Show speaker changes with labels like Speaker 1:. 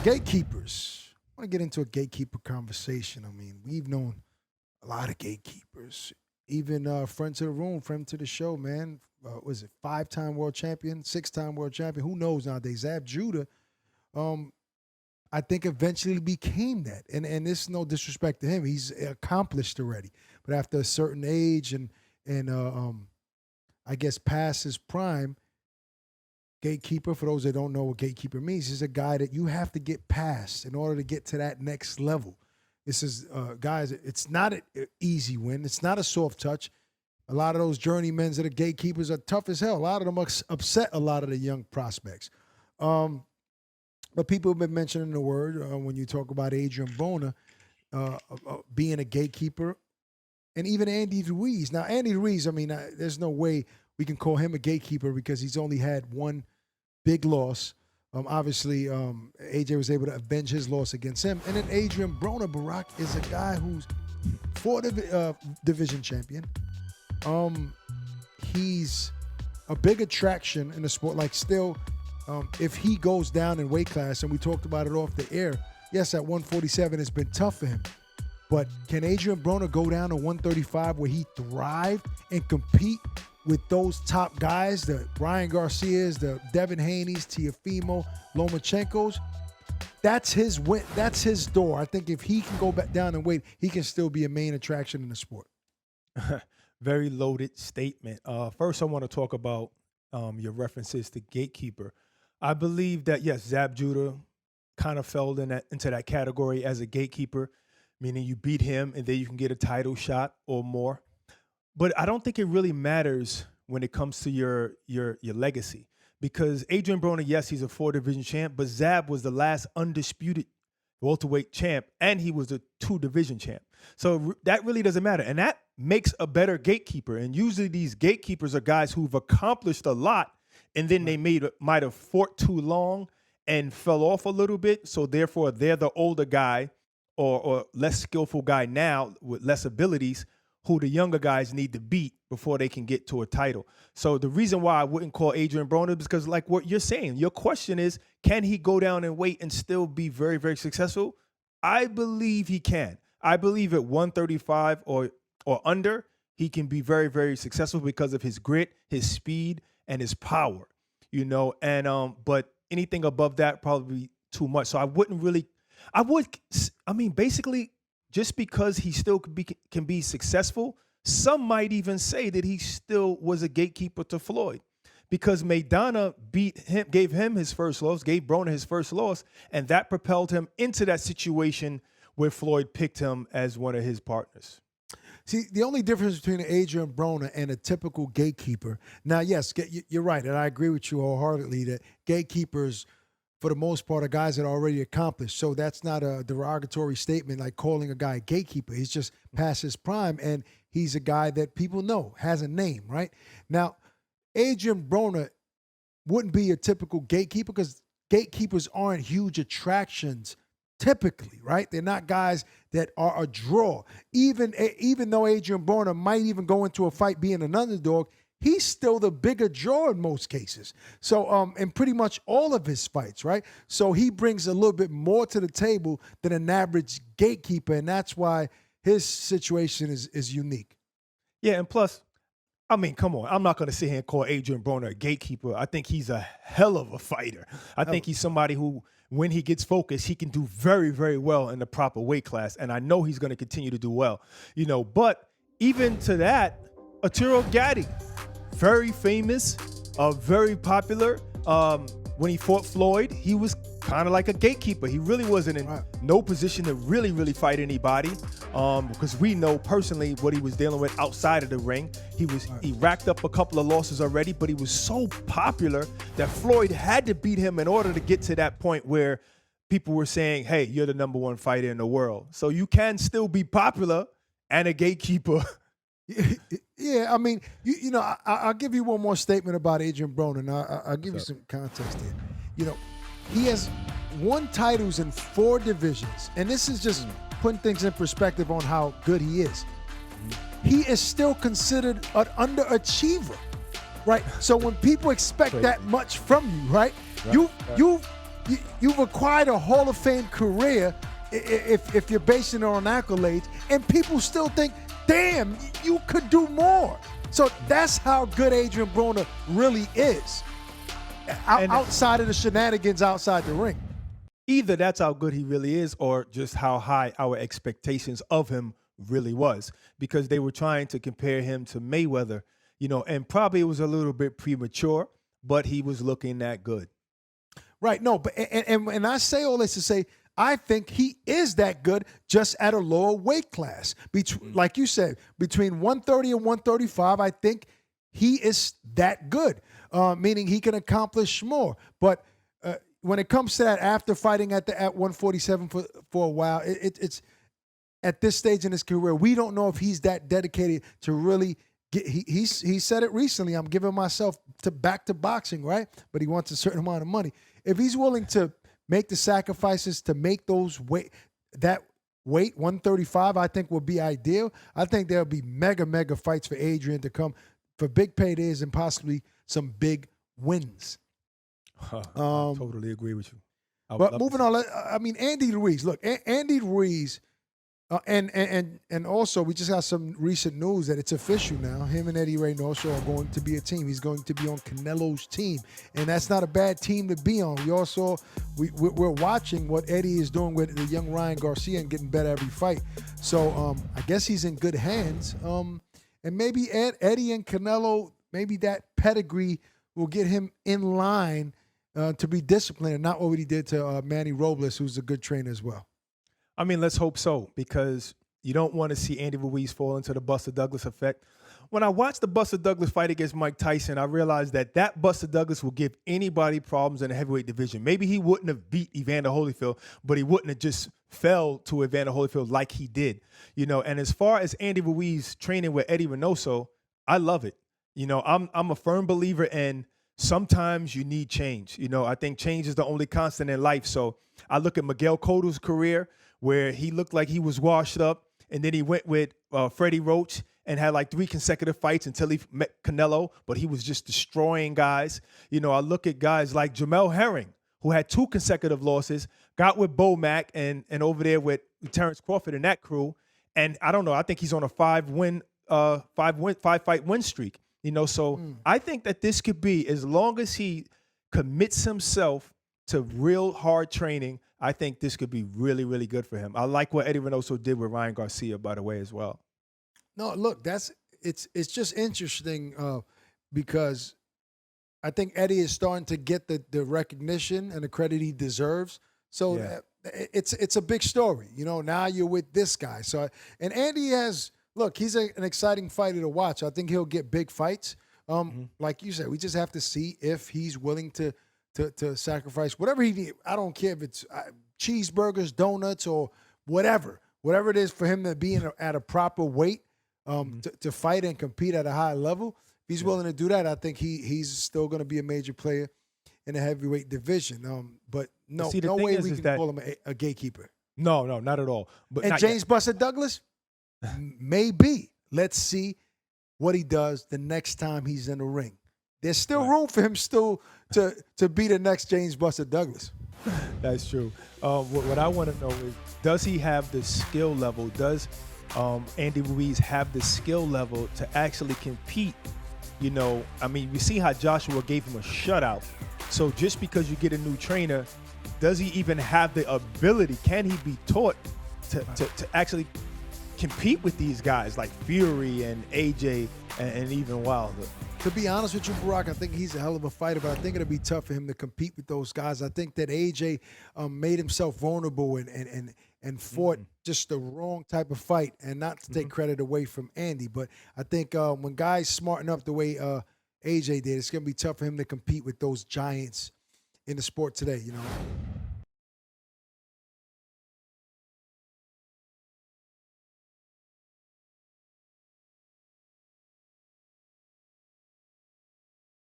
Speaker 1: Gatekeepers. I want to get into a gatekeeper conversation. I mean, we've known a lot of gatekeepers. Even friend to the room, friend to the show, man. Was it 5-time world champion, 6-time world champion? Who knows nowadays? Zab Judah, I think eventually became that. And this is no disrespect to him. He's accomplished already. But after a certain age and I guess past his prime, gatekeeper, for those that don't know what gatekeeper means, is a guy that you have to get past in order to get to that next level. This is, guys, it's not an easy win. It's not a soft touch. A lot of those journeymen that are gatekeepers are tough as hell. A lot of them upset a lot of the young prospects. But people have been mentioning the word when you talk about Adrian Broner being a gatekeeper, and even Andy Ruiz. Now, Andy Ruiz, I mean, there's no way we can call him a gatekeeper because he's only had one big loss. Obviously, AJ was able to avenge his loss against him. And then Adrian Broner, Barak, is a guy who's 4th division champion. He's a big attraction in the sport. Like, still, if he goes down in weight class, and we talked about it off the air, yes, at 147 it's been tough for him. But can Adrian Broner go down to 135 where he thrived and compete with those top guys, the Ryan Garcias, the Devin Haney's, Teofimo, Lomachenko's? That's his win. That's his door. I think if he can go back down in weight, he can still be a main attraction in the sport.
Speaker 2: Very loaded statement. First, I want to talk about your references to gatekeeper. I believe that, yes, Zab Judah kind of fell into that category as a gatekeeper, meaning you beat him and then you can get a title shot or more. But I don't think it really matters when it comes to your legacy, because Adrian Broner, yes, he's a 4-division champ, but Zab was the last undisputed welterweight champ, and he was a 2-division champ. So that really doesn't matter, and that makes a better gatekeeper. And usually these gatekeepers are guys who've accomplished a lot, and then they might have fought too long and fell off a little bit, so therefore they're the older guy or less skillful guy now with less abilities, who the younger guys need to beat before they can get to a title. So the reason why I wouldn't call Adrian Broner is because, like what you're saying, your question is, can he go down in weight and still be very, very successful? I believe he can. I believe at 135 or under, he can be very, very successful because of his grit, his speed, and his power, you know. And but anything above that probably too much. So I wouldn't really. Basically, just because he still can be successful, some might even say that he still was a gatekeeper to Floyd, because Maidana gave him his first loss, gave Broner his first loss, and that propelled him into that situation where Floyd picked him as one of his partners.
Speaker 1: See, the only difference between Adrian Broner and a typical gatekeeper, now, yes, you're right, and I agree with you wholeheartedly that gatekeepers, for the most part, are guys that are already accomplished. So that's not a derogatory statement like calling a guy a gatekeeper. He's just past his prime, and he's a guy that people know, has a name, right? Now, Adrian Broner wouldn't be a typical gatekeeper because gatekeepers aren't huge attractions typically, right? They're not guys that are a draw. Even though Adrian Broner might even go into a fight being an underdog, he's still the bigger draw in most cases. So, in pretty much all of his fights, right? So he brings a little bit more to the table than an average gatekeeper, and that's why his situation is unique.
Speaker 2: Yeah, and plus, I mean, come on. I'm not going to sit here and call Adrian Broner a gatekeeper. I think he's a hell of a fighter. I think he's somebody who, when he gets focused, he can do very, very well in the proper weight class, and I know he's going to continue to do well. You know, but even to that, Arturo Gatti, very famous, very popular. When he fought Floyd, he was kind of like a gatekeeper. He really wasn't in no position to really, really fight anybody, because we know personally what he was dealing with outside of the ring. He racked up a couple of losses already, but he was so popular that Floyd had to beat him in order to get to that point where people were saying, hey, you're the #1 fighter in the world. So you can still be popular and a gatekeeper.
Speaker 1: Yeah, I mean, you know, I'll give you one more statement about Adrian Broner. Now, I'll give you some context here. You know, he has won titles in 4 divisions, and this is just putting things in perspective on how good he is. He is still considered an underachiever, right? So when people expect that much from you, right? You've you've acquired a Hall of Fame career if you're basing it on accolades, and people still think, damn, you could do more. So that's how good Adrian Broner really is, outside of the shenanigans outside the ring.
Speaker 2: Either that's how good he really is, or just how high our expectations of him really was, because they were trying to compare him to Mayweather, and probably it was a little bit premature, but he was looking that good.
Speaker 1: Right. No, but and I say all this to say, I think he is that good, just at a lower weight class. Like you said, between 130 and 135, I think he is that good, meaning he can accomplish more. But when it comes to that, after fighting at 147 for a while, it's at this stage in his career, we don't know if he's that dedicated to really get. He said it recently. I'm giving myself back to boxing, right? But he wants a certain amount of money. If he's willing to make the sacrifices to make those weight 135, I think would be ideal. I think there'll be mega fights for Adrian to come for big paydays and possibly some big wins.
Speaker 2: I totally agree with you.
Speaker 1: But moving on, I mean, Andy Ruiz. Look, Andy Ruiz, and also we just got some recent news that it's official now. Him and Eddie Reynoso are going to be a team. He's going to be on Canelo's team, and that's not a bad team to be on. We're watching what Eddie is doing with the young Ryan Garcia and getting better every fight. So I guess he's in good hands. And maybe Eddie and Canelo, maybe that pedigree will get him in line to be disciplined, and not what he did to Manny Robles, who's a good trainer as well.
Speaker 2: I mean, let's hope so, because you don't want to see Andy Ruiz fall into the Buster Douglas effect. When I watched the Buster Douglas fight against Mike Tyson, I realized that Buster Douglas will give anybody problems in the heavyweight division. Maybe he wouldn't have beat Evander Holyfield, but he wouldn't have just fell to Evander Holyfield like he did. And as far as Andy Ruiz training with Eddie Reynoso, I love it. I'm a firm believer in sometimes you need change. I think change is the only constant in life. So I look at Miguel Cotto's career, where he looked like he was washed up, and then he went with Freddie Roach and had like 3 consecutive fights until he met Canelo, but he was just destroying guys. I look at guys like Jamel Herring, who had 2 consecutive losses, got with Bo Mack and over there with Terrence Crawford and that crew, and I don't know, I think he's on a 5-fight win streak. So I think that this could be, as long as he commits himself to real hard training, I think this could be really, really good for him. I like what Eddie Reynoso did with Ryan Garcia, by the way, as well.
Speaker 1: No, look, it's just interesting because I think Eddie is starting to get the recognition and the credit he deserves. So it's a big story. Now you're with this guy. So and Andy he's an exciting fighter to watch. I think he'll get big fights. Like you said, we just have to see if he's willing to sacrifice whatever he needs. I don't care if it's cheeseburgers, donuts, or whatever it is for him to be at a proper weight to fight and compete at a high level. If he's willing to do that, I think he's still going to be a major player in the heavyweight division. But no way we can call him a gatekeeper.
Speaker 2: No, not at all.
Speaker 1: And James Buster Douglas, maybe. Let's see what he does the next time he's in the ring. There's still room for him to be the next James Buster Douglas.
Speaker 2: That's true. What I want to know is, does he have the skill level? Does Andy Ruiz have the skill level to actually compete? We see how Joshua gave him a shutout. So just because you get a new trainer, does he even have the ability? Can he be taught to actually compete with these guys like Fury and AJ and even Wilder?
Speaker 1: To be honest with you, Barak, I think he's a hell of a fighter, but I think it'll be tough for him to compete with those guys. I think that AJ made himself vulnerable and fought just the wrong type of fight, and not to take credit away from Andy. But I think when guys smarten up the way AJ did, it's going to be tough for him to compete with those giants in the sport today,